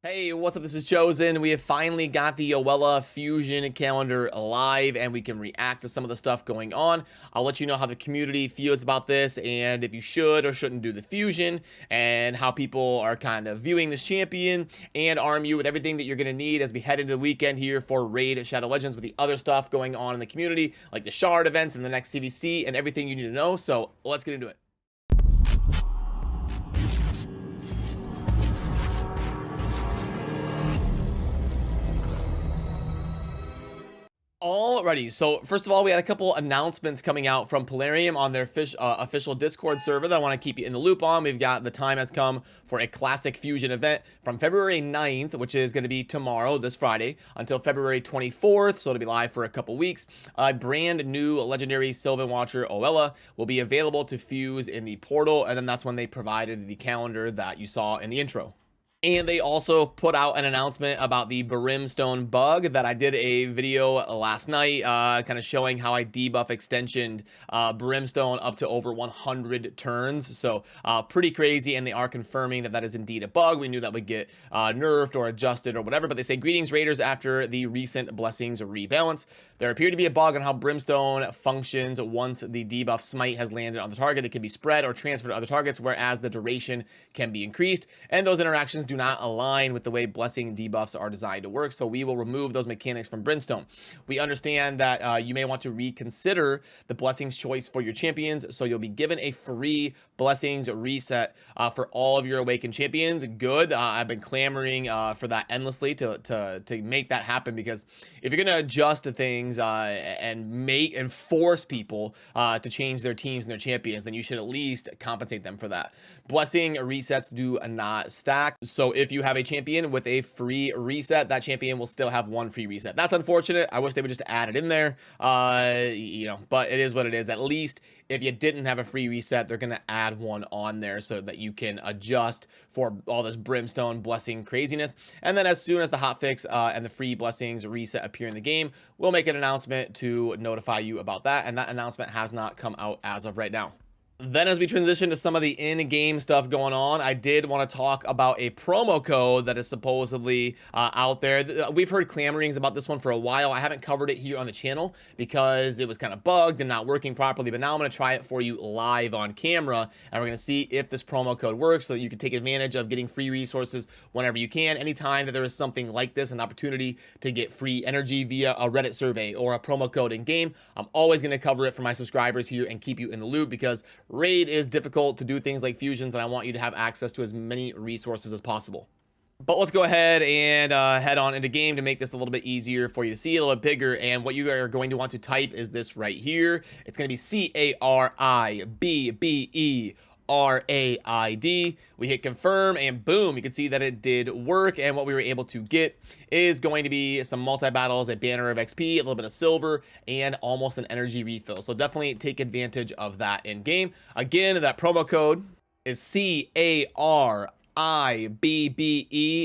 Hey, what's up? This is Chosen. We have finally got the Oella Fusion calendar live and we can react to some of the stuff going on. I'll let you know how the community feels about this and if you should or shouldn't do the Fusion and how people are kind of viewing this champion, and arm you with everything that you're going to need as we head into the weekend here for Raid Shadow Legends with the other stuff going on in the community, like the Shard events and the next CVC and everything you need to know. So let's get into it. Alrighty, so first of all, we had a couple announcements coming out from Plarium on their official Discord server that I want to keep you in the loop on. We've got the time has come for a Classic Fusion event from February 9th, which is going to be tomorrow, this Friday, until February 24th, so it'll be live for a couple weeks. A brand new Legendary Sylvan Watcher Oella will be available to fuse in the portal, and then that's when they provided the calendar that you saw in the intro. And they also put out an announcement about the Brimstone bug that I did a video last night, kind of showing how I debuff extensioned Brimstone up to over 100 turns. So pretty crazy, and they are confirming that that is indeed a bug. We knew that would get nerfed or adjusted or whatever, but they say, greetings Raiders, after the recent Blessings rebalance. There appeared to be a bug on how Brimstone functions once the debuff smite has landed on the target. It can be spread or transferred to other targets, whereas the duration can be increased, and those interactions do not align with the way blessing debuffs are designed to work, so we will remove those mechanics from Brimstone. We understand that you may want to reconsider the blessings choice for your champions, so you'll be given a free blessings reset for all of your awakened champions. Good. I've been clamoring for that endlessly to make that happen, because if you're gonna adjust to things and force people to change their teams and their champions, then you should at least compensate them for that. Blessing resets do not stack, so if you have a champion with a free reset, that champion will still have one free reset. That's unfortunate. I wish they would just add it in there, but it is what it is. At least if you didn't have a free reset, they're going to add one on there so that you can adjust for all this Brimstone blessing craziness. And then as soon as the hotfix and the free blessings reset appear in the game, we'll make an announcement to notify you about that. And that announcement has not come out as of right now. Then as we transition to some of the in-game stuff going on, I did want to talk about a promo code that is supposedly out there. We've heard clamorings about this one for a while. I haven't covered it here on the channel because it was kind of bugged and not working properly, but now I'm going to try it for you live on camera, and we're going to see if this promo code works so that you can take advantage of getting free resources whenever you can. Anytime that there is something like this, an opportunity to get free energy via a Reddit survey or a promo code in-game, I'm always going to cover it for my subscribers here and keep you in the loop, because Raid is difficult to do things like fusions, and I want you to have access to as many resources as possible. But let's go ahead and head on into game to make this a little bit easier for you to see, a little bit bigger. And what you are going to want to type is this right here. It's going to be CARIBBERAID. We hit confirm and boom, you can see that it did work. And what we were able to get is going to be some multi-battles, a banner of XP, a little bit of silver, and almost an energy refill. So definitely take advantage of that in game. Again, that promo code is CARIBBE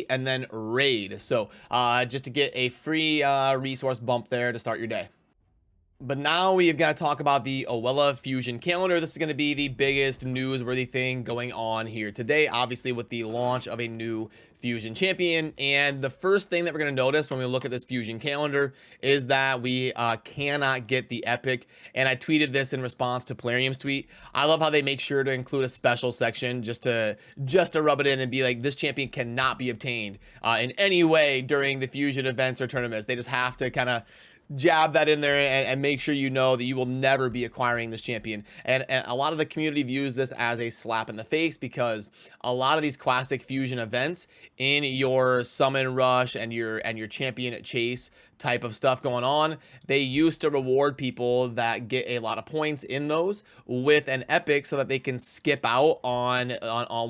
and then RAID. So just to get a free resource bump there to start your day. But now we've got to talk about the Oella Fusion calendar. This is going to be the biggest newsworthy thing going on here today, obviously with the launch of a new Fusion champion. And the first thing that we're going to notice when we look at this Fusion calendar is that we cannot get the epic. And I tweeted this in response to Plarium's tweet. I love how they make sure to include a special section just to rub it in and be like, this champion cannot be obtained in any way during the Fusion events or tournaments. They just have to kind of jab that in there and make sure you know that you will never be acquiring this champion. And a lot of the community views this as a slap in the face, because a lot of these classic fusion events in your summon rush and your champion chase type of stuff going on, they used to reward people that get a lot of points in those with an epic so that they can skip out on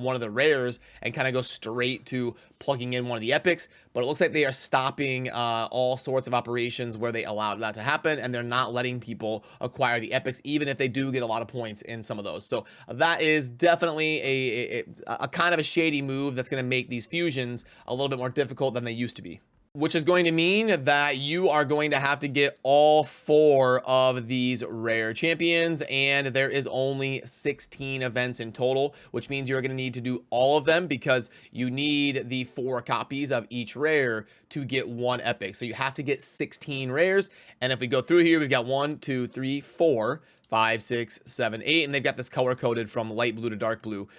one of the rares and kind of go straight to plugging in one of the epics. But it looks like they are stopping all sorts of operations where they allowed that to happen, and they're not letting people acquire the epics even if they do get a lot of points in some of those. So that is definitely a kind of a shady move that's going to make these fusions a little bit more difficult than they used to be. which is going to mean that you are going to have to get all 4 of these rare champions, and there is only 16 events in total, which means you're going to need to do all of them because you need the 4 copies of each rare to get 1 epic. So you have to get 16 rares, and if we go through here, we've got 1, 2, 3, 4, 5, 6, 7, 8, and they've got this color coded from light blue to dark blue.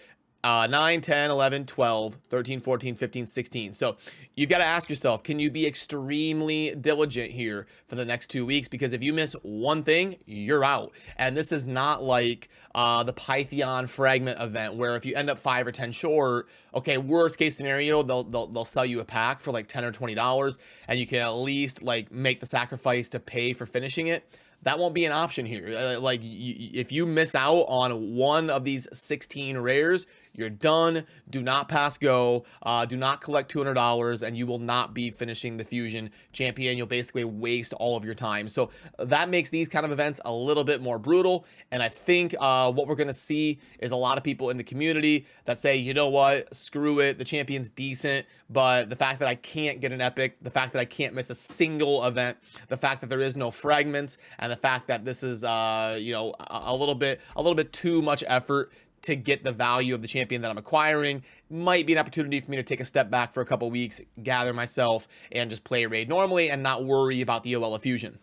9, 10, 11, 12, 13, 14, 15, 16. So you've got to ask yourself, can you be extremely diligent here for the next 2 weeks? Because if you miss one thing, you're out. And this is not like the Python fragment event where if you end up 5 or 10 short, okay, worst case scenario, they'll sell you a pack for like $10 or $20, and you can at least like make the sacrifice to pay for finishing it. That won't be an option here. If you miss out on one of these 16 rares, you're done. Do not pass go. Do not collect $200, and you will not be finishing the Fusion champion. You'll basically waste all of your time. So that makes these kind of events a little bit more brutal. And I think what we're going to see is a lot of people in the community that say, you know what, screw it. The champion's decent, but the fact that I can't get an epic, the fact that I can't miss a single event, the fact that there is no fragments, and the fact that this is, you know, a little bit too much effort to get the value of the champion that I'm acquiring might be an opportunity for me to take a step back for a couple weeks, gather myself, and just play raid normally and not worry about the Oella Fusion.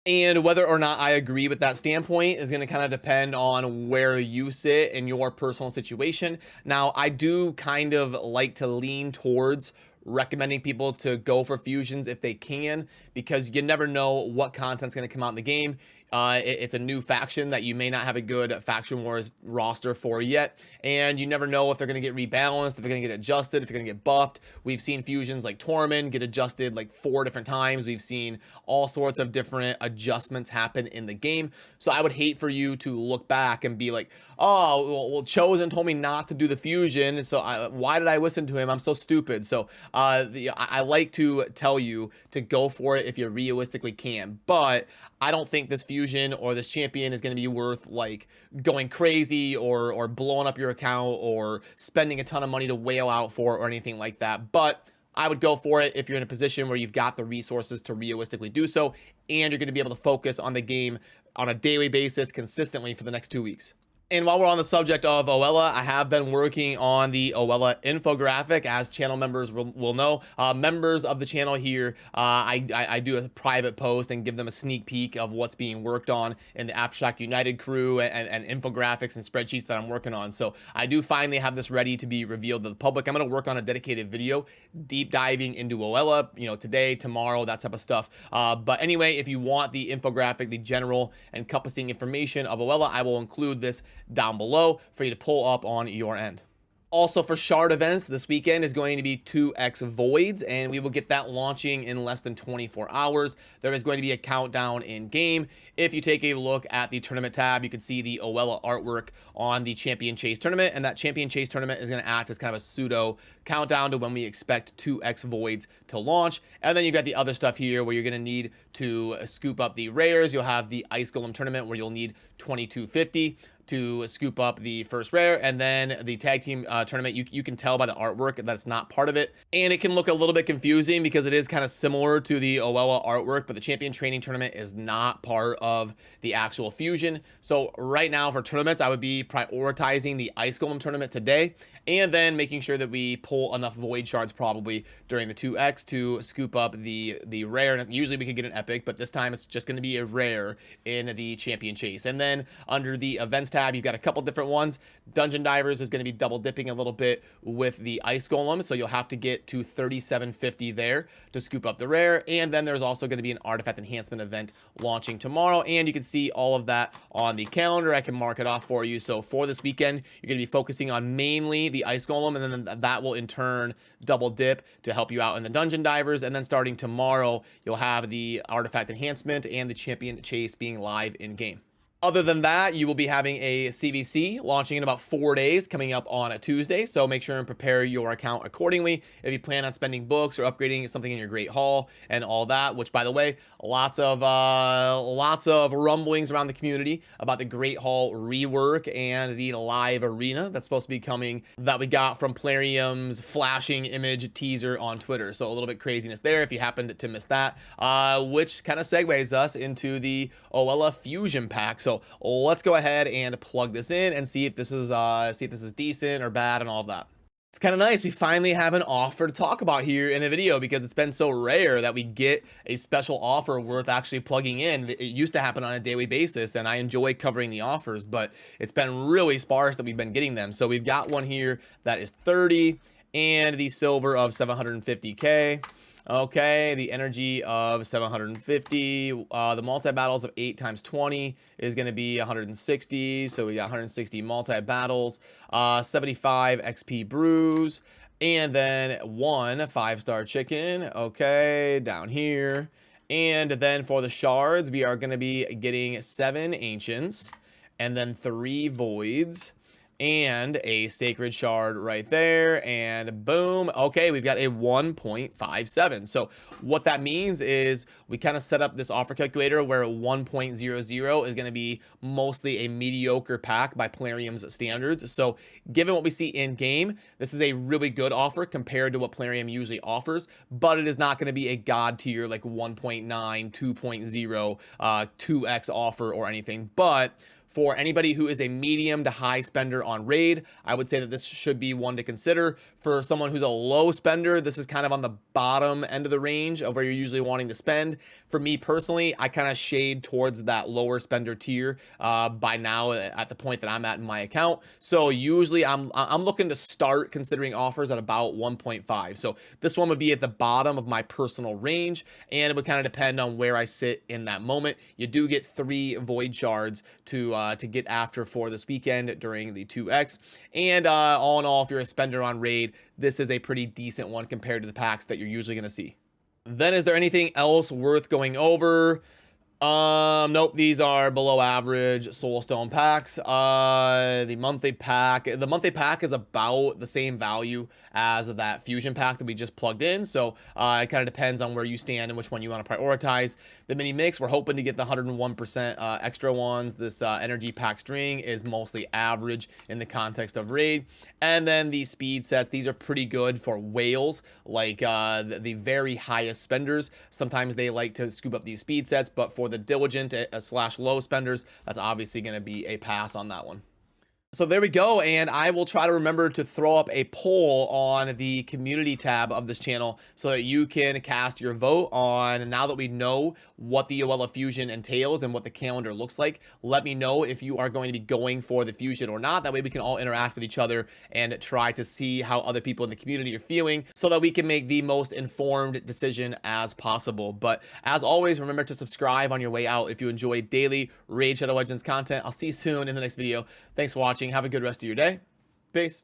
And whether or not I agree with that standpoint is going to kind of depend on where you sit in your personal situation. Now, I do kind of like to lean towards recommending people to go for fusions if they can, because you never know what content's going to come out in the game. It's a new faction that you may not have a good Faction Wars roster for yet, and you never know if they're going to get rebalanced, if they're going to get adjusted, if they're going to get buffed. We've seen fusions like Tormund get adjusted like 4 different times. We've seen all sorts of different adjustments happen in the game. So I would hate for you to look back and be like, oh, well, Chosen told me not to do the fusion, so why did I listen to him? I'm so stupid. So I like to tell you to go for it if you realistically can, but I don't think this fusion or this champion is going to be worth like going crazy or blowing up your account or spending a ton of money to whale out for or anything like that. But I would go for it if you're in a position where you've got the resources to realistically do so, and you're going to be able to focus on the game on a daily basis consistently for the next 2 weeks. And while we're on the subject of Oella, I have been working on the Oella infographic, as channel members will know. Members of the channel here, I do a private post and give them a sneak peek of what's being worked on in the Aftershock United crew and infographics and spreadsheets that I'm working on. So I do finally have this ready to be revealed to the public. I'm going to work on a dedicated video deep diving into Oella, you know, today, tomorrow, that type of stuff. But anyway, if you want the infographic, the general encompassing information of Oella, I will include this down below for you to pull up on your end. Also, for shard events, this weekend is going to be 2x voids, and we will get that launching in less than 24 hours. There is going to be a countdown in game. If you take a look at the tournament tab, you can see the Oella artwork on the Champion Chase tournament, and that Champion Chase tournament is going to act as kind of a pseudo countdown to when we expect 2x voids to launch. And then you've got the other stuff here where you're going to need to scoop up the rares. You'll have the Ice Golem tournament where you'll need 2250 to scoop up the first rare, and then the tag team tournament, you can tell by the artwork that's not part of it, and it can look a little bit confusing because it is kind of similar to the Oella artwork, but the champion training tournament is not part of the actual fusion. So right now for tournaments, I would be prioritizing the Ice Golem tournament today, and then making sure that we pull enough void shards probably during the 2x to scoop up the rare. And usually we could get an epic, but this time it's just going to be a rare in the champion chase. And then under the events tab, you've got a couple different ones. Dungeon Divers is going to be double dipping a little bit with the Ice Golem, so you'll have to get to 3750 there to scoop up the rare. And then there's also going to be an artifact enhancement event launching tomorrow, and you can see all of that on the calendar. I can mark it off for you. So for this weekend, you're going to be focusing on mainly the Ice Golem, and then that will in turn double dip to help you out in the Dungeon Divers. And then starting tomorrow, you'll have the artifact enhancement and the champion chase being live in game. Other than that, you will be having a CVC launching in about 4 days, coming up on a Tuesday. So make sure and prepare your account accordingly. If you plan on spending books or upgrading something in your Great Hall and all that, which, by the way, lots of rumblings around the community about the Great Hall rework and the live arena that's supposed to be coming, that we got from Plarium's flashing image teaser on Twitter. So a little bit craziness there if you happened to miss that, which kind of segues us into the Oella Fusion pack. So let's go ahead and plug this in and see if this is decent or bad and all of that. It's kind of nice. We finally have an offer to talk about here in a video, because it's been so rare that we get a special offer worth actually plugging in. It used to happen on a daily basis, and I enjoy covering the offers, but it's been really sparse that we've been getting them. So we've got one here that is 30 and the silver of 750K. Okay, the energy of 750, the multi-battles of 8 times 20 is going to be 160, so we got 160 multi-battles, 75 XP brews, and then 1 5-star chicken, okay, down here. And then for the shards, we are going to be getting 7 ancients, and then 3 voids, and a sacred shard right there, and boom. Okay, we've got a 1.57. So what that means is we kind of set up this offer calculator where 1.00 is going to be mostly a mediocre pack by Plarium's standards. So given what we see in game, this is a really good offer compared to what Plarium usually offers, but it is not going to be a god tier like 1.9, 2.0, 2x offer or anything. But for anybody who is a medium to high spender on raid, I would say that this should be one to consider. For someone who's a low spender, this is kind of on the bottom end of the range of where you're usually wanting to spend. For me personally, I kind of shade towards that lower spender tier by now at the point that I'm at in my account. So usually I'm looking to start considering offers at about 1.5. So this one would be at the bottom of my personal range, and it would kind of depend on where I sit in that moment. You do get 3 void shards to get after for this weekend during the 2x, and all in all, if you're a spender on raid, this is a pretty decent one compared to the packs that you're usually going to see. Then is there anything else worth going over? Nope, these are below average soulstone packs. The monthly pack is about the same value as that fusion pack that we just plugged in. So it kind of depends on where you stand and which one you want to prioritize. The mini mix, we're hoping to get the 101% extra ones. This energy pack string is mostly average in the context of raid. And then the speed sets, these are pretty good for whales, like the very highest spenders. Sometimes they like to scoop up these speed sets, but for the diligent / low spenders, that's obviously going to be a pass on that one. So there we go, and I will try to remember to throw up a poll on the community tab of this channel so that you can cast your vote on, now that we know what the Oella Fusion entails and what the calendar looks like. Let me know if you are going to be going for the Fusion or not. That way we can all interact with each other and try to see how other people in the community are feeling so that we can make the most informed decision as possible. But as always, remember to subscribe on your way out if you enjoy daily Raid Shadow Legends content. I'll see you soon in the next video. Thanks for watching. Have a good rest of your day. Peace.